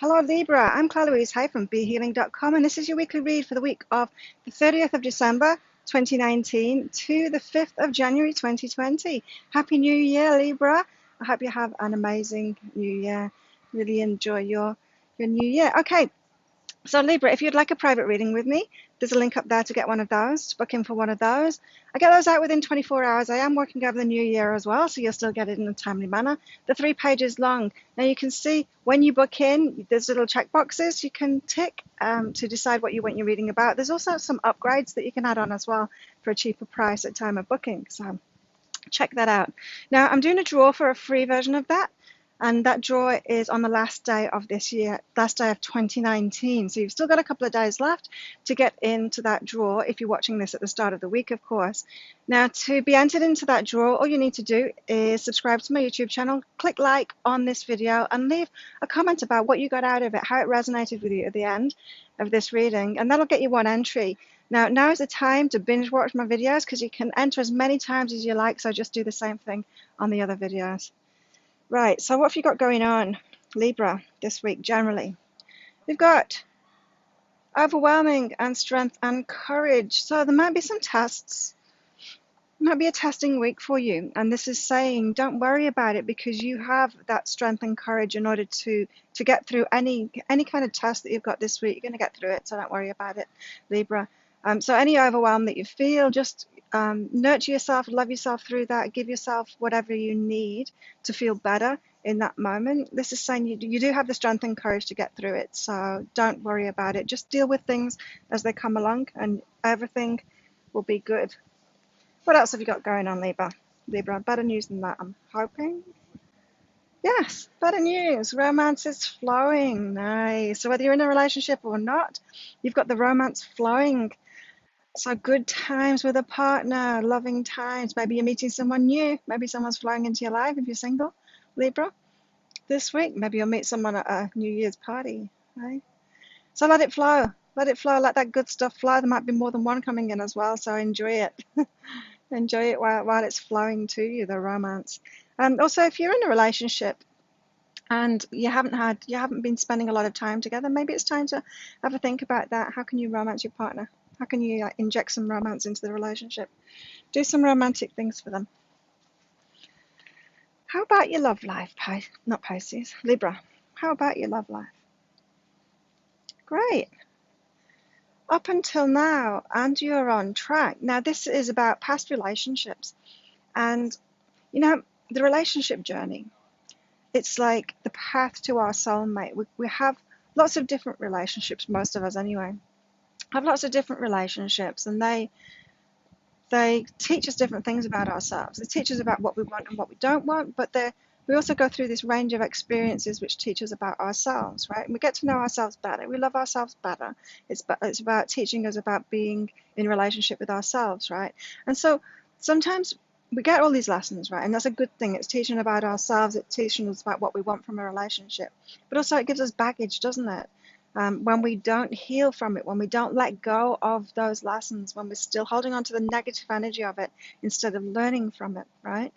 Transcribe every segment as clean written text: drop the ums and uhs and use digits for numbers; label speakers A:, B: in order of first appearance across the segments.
A: Hello Libra, I'm Claire Louise Hay from BeHealing.com, and this is your weekly read for the week of the 30th of December 2019 to the 5th of January 2020. Happy New Year, Libra. I hope you have an amazing New Year. Really enjoy your New Year. Okay, so Libra, if you'd like a private reading with me, there's a link up there to get one of those, to book in for one of those. I get those out within 24 hours. I am working over the new year as well, so you'll still get it in a timely manner. They're 3 pages long. Now you can see when you book in, there's little check boxes you can tick to decide what you want your reading about. There's also some upgrades that you can add on as well for a cheaper price at time of booking, so check that out. Now I'm doing a draw for a free version of that. And that draw is on the last day of this year, last day of 2019. So you've still got a couple of days left to get into that draw if you're watching this at the start of the week, of course. Now, to be entered into that draw, all you need to do is subscribe to my YouTube channel, click like on this video, and leave a comment about what you got out of it, how it resonated with you at the end of this reading, and that'll get you one entry. Now is the time to binge watch my videos because you can enter as many times as you like, so just do the same thing on the other videos. Right, so what have you got going on, Libra, this week generally? We've got overwhelming and strength and courage. So there might be some tests. It might be a testing week for you. And this is saying don't worry about it because you have that strength and courage in order to get through any kind of test that you've got this week. You're going to get through it, so don't worry about it, Libra. So any overwhelm that you feel, just nurture yourself, love yourself through that, give yourself whatever you need to feel better in that moment. This is saying you do have the strength and courage to get through it, so don't worry about it. Just deal with things as they come along and everything will be good. What else have you got going on, Libra? Libra, better news than that, I'm hoping. Yes, better news. Romance is flowing. Nice. So whether you're in a relationship or not, you've got the romance flowing. So good times with a partner, loving times. Maybe you're meeting someone new. Maybe someone's flowing into your life if you're single, Libra. This week, maybe you'll meet someone at a New Year's party, right? So let it flow. Let it flow. Let that good stuff flow. There might be more than one coming in as well, so enjoy it. Enjoy it while it's flowing to you, the romance. Also, if you're in a relationship and you haven't been spending a lot of time together, maybe it's time to have a think about that. How can you romance your partner? How can you inject some romance into the relationship? Do some romantic things for them. How about your love life, not Pisces, Libra? How about your love life? Great. Up until now, and you're on track. Now, this is about past relationships. And, you know, the relationship journey, it's like the path to our soulmate. We have lots of different relationships, most of us anyway. Have lots of different relationships, and they teach us different things about ourselves. They teach us about what we want and what we don't want, but we also go through this range of experiences which teach us about ourselves, right? And we get to know ourselves better. We love ourselves better. It's about teaching us about being in relationship with ourselves, right? And so sometimes we get all these lessons, right? And that's a good thing. It's teaching about ourselves. It's teaching us about what we want from a relationship. But also it gives us baggage, doesn't it? When we don't heal from it, when we don't let go of those lessons, when we're still holding on to the negative energy of it instead of learning from it, right?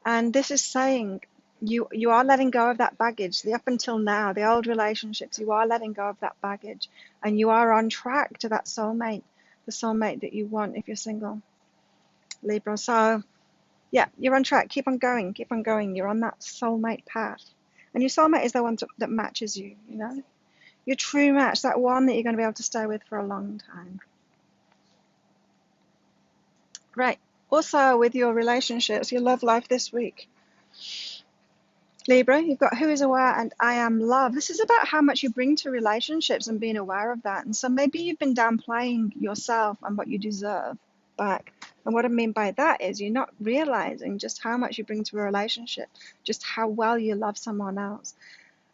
A: And this is saying you are letting go of that baggage. The up until now, the old relationships, you are letting go of that baggage, and you are on track to that soulmate, the soulmate that you want if you're single, Libra. So yeah, you're on track. Keep on going. Keep on going. You're on that soulmate path, and your soulmate is the one that matches you, you know. Your true match, that one that you're going to be able to stay with for a long time. Right. Also, with your relationships, your love life this week, Libra, you've got who is aware and I am love. This is about how much you bring to relationships and being aware of that. And so maybe you've been downplaying yourself and what you deserve back. And what I mean by that is you're not realizing just how much you bring to a relationship, just how well you love someone else.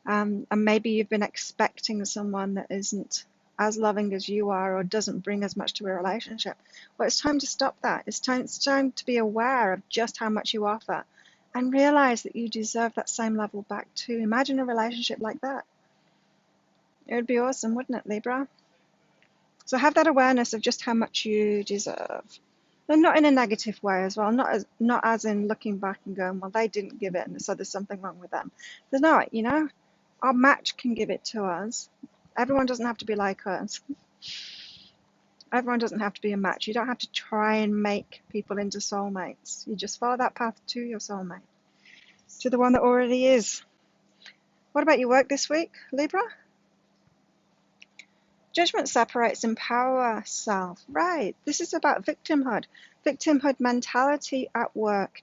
A: And maybe you've been expecting someone that isn't as loving as you are or doesn't bring as much to a relationship. Well, it's time to stop that. It's time to be aware of just how much you offer and realize that you deserve that same level back too. Imagine a relationship like that. It would be awesome, wouldn't it, Libra? So have that awareness of just how much you deserve. And not in a negative way as well, not as in looking back and going, well, they didn't give it, and so there's something wrong with them. There's not, you know. Our match can give it to us. Everyone doesn't have to be like us. Everyone doesn't have to be a match. You don't have to try and make people into soulmates. You just follow that path to your soulmate, to the one that already is. What about your work this week, Libra? Judgment separates, empower self. Right. This is about victimhood mentality at work.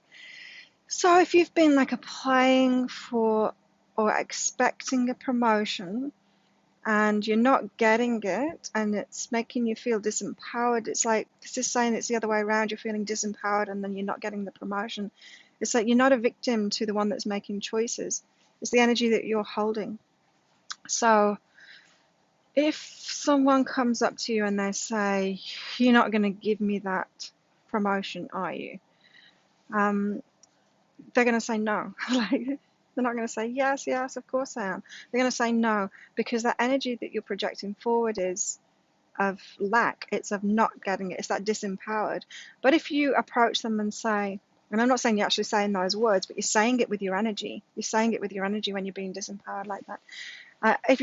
A: So if you've been like applying for or expecting a promotion and you're not getting it and it's making you feel disempowered, it's like this is saying it's the other way around. You're feeling disempowered and then you're not getting the promotion. It's like you're not a victim to the one that's making choices. It's the energy that you're holding. So if someone comes up to you and they say, you're not going to give me that promotion, are you? They're going to say no. Like, they're not going to say, yes, yes, of course I am. They're going to say no, because that energy that you're projecting forward is of lack. It's of not getting it. It's that disempowered. But if you approach them and say, and I'm not saying you're actually saying those words, but you're saying it with your energy. You're saying it with your energy when you're being disempowered like that. If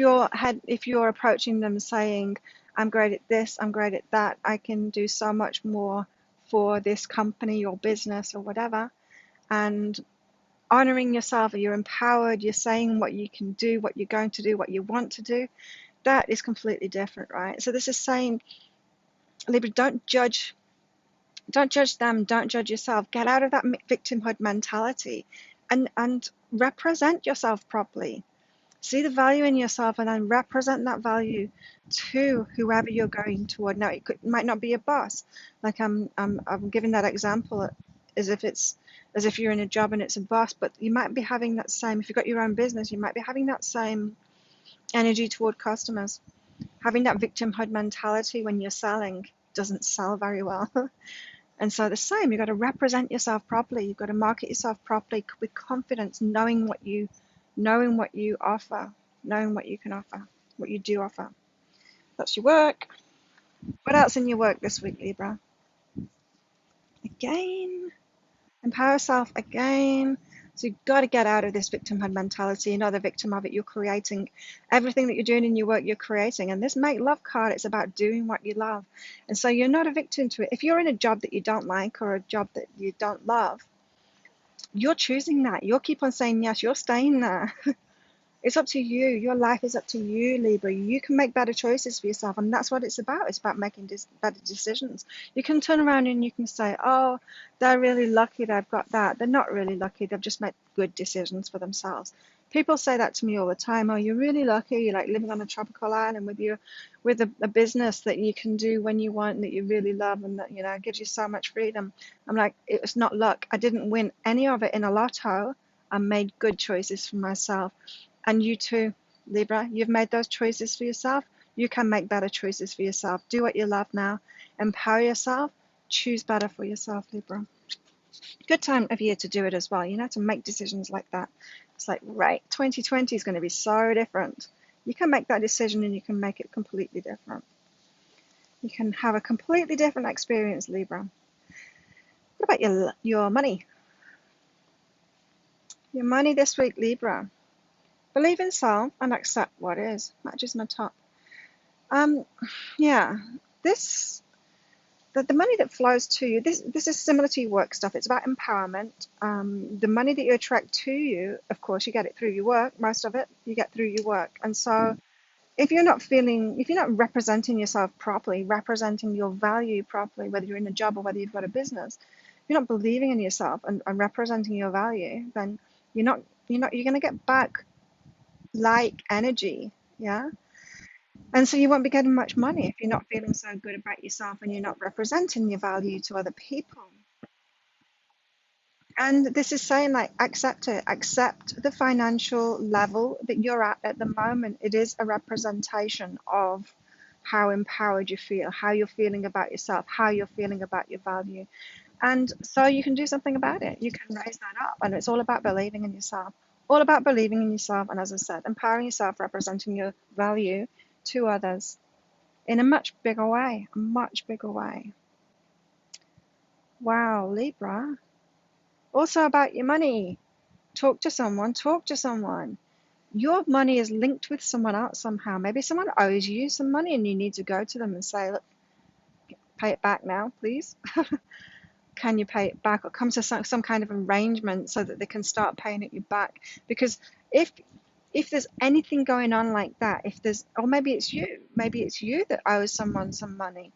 A: you're approaching them saying, I'm great at this, I'm great at that, I can do so much more for this company or business or whatever, and honoring yourself, you're empowered, you're saying what you can do, what you're going to do, what you want to do, that is completely different, right? So this is saying, Libra, don't judge them, don't judge yourself. Get out of that victimhood mentality and represent yourself properly. See the value in yourself and then represent that value to whoever you're going toward. Now, it might not be a boss. Like I'm giving that example as if you're in a job and it's a boss, but you might be having that same, if you've got your own business, you might be having that same energy toward customers. Having that victimhood mentality when you're selling doesn't sell very well. And so the same, you've got to represent yourself properly. You've got to market yourself properly with confidence, knowing what you offer, knowing what you can offer, what you do offer. That's your work. What else in your work this week, Libra? Again, empower yourself again. So you've got to get out of this victimhood mentality. You're not the victim of it. You're creating everything that you're doing in your work. You're creating. And this make love card, it's about doing what you love. And so you're not a victim to it. If you're in a job that you don't like or a job that you don't love, you're choosing that. You'll keep on saying yes. You're staying there. It's up to you. Your life is up to you, Libra. You can make better choices for yourself, and that's what it's about. It's about making better decisions. You can turn around and you can say, oh, they're really lucky they've got that. They're not really lucky. They've just made good decisions for themselves. People say that to me all the time. Oh, you're really lucky. You're like living on a tropical island with a business that you can do when you want, and that you really love, and that, you know, gives you so much freedom. I'm like, it was not luck. I didn't win any of it in a lotto. I made good choices for myself. And you too, Libra, you've made those choices for yourself. You can make better choices for yourself. Do what you love now. Empower yourself. Choose better for yourself, Libra. Good time of year to do it as well, you know, to make decisions like that. It's like, right, 2020 is going to be so different. You can make that decision and you can make it completely different. You can have a completely different experience, Libra. What about your money? Your money this week, Libra. Believe in self and accept what is. Matches my top. Yeah, the money that flows to you, this is similar to your work stuff. It's about empowerment. The money that you attract to you, of course, you get it through your work. Most of it you get through your work. And so if you're not representing yourself properly, representing your value properly, whether you're in a job or whether you've got a business, if you're not believing in yourself and representing your value, then you're going to get back like energy, yeah? And so you won't be getting much money if you're not feeling so good about yourself and you're not representing your value to other people. And this is saying, like, accept it, accept the financial level that you're at the moment. It is a representation of how empowered you feel, how you're feeling about yourself, how you're feeling about your value. And so you can do something about it. You can raise that up. And it's all about believing in yourself. All about believing in yourself. And as I said, empowering yourself, representing your value to others in a much bigger way. A much bigger way. Wow, Libra. Also about your money. Talk to someone. Talk to someone. your money is linked with someone else somehow. Maybe someone owes you some money and you need to go to them and say, look, pay it back now, please. Can you pay it back, or come to some kind of arrangement so that they can start paying it you back? Because if there's anything going on like that, or maybe it's you that owes someone some money.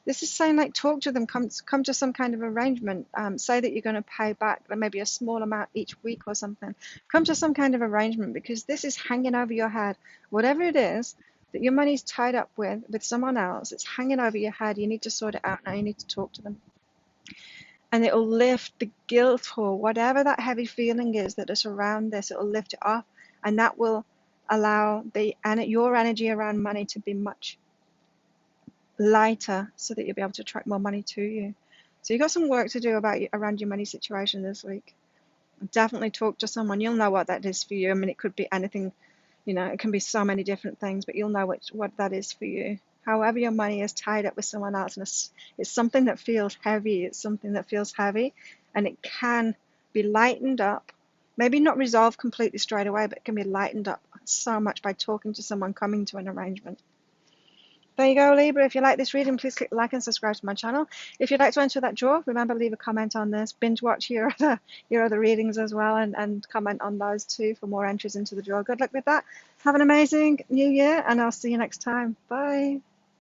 A: This is saying, like, talk to them, come to some kind of arrangement. Say that you're going to pay back maybe a small amount each week or something. Come to some kind of arrangement, because this is hanging over your head. Whatever it is that your money's tied up with someone else, it's hanging over your head. You need to sort it out now. You need to talk to them. And it'll lift the guilt, or whatever that heavy feeling is that is around this. It'll lift it off, and that will allow your energy around money to be much lighter, so that you'll be able to attract more money to you. So you've got some work to do around your money situation this week. Definitely talk to someone. You'll know what that is for you. I mean, it could be anything, it can be so many different things, but you'll know what that is for you. However, your money is tied up with someone else, and it's something that feels heavy. It's something that feels heavy, and it can be lightened up. Maybe not resolved completely straight away, but it can be lightened up so much by talking to someone, coming to an arrangement. There you go, Libra. If you like this reading, please click like and subscribe to my channel. If you'd like to enter that draw, remember, leave a comment on this. Binge watch your other readings as well, and comment on those too for more entries into the draw. Good luck with that. Have an amazing new year, and I'll see you next time. Bye.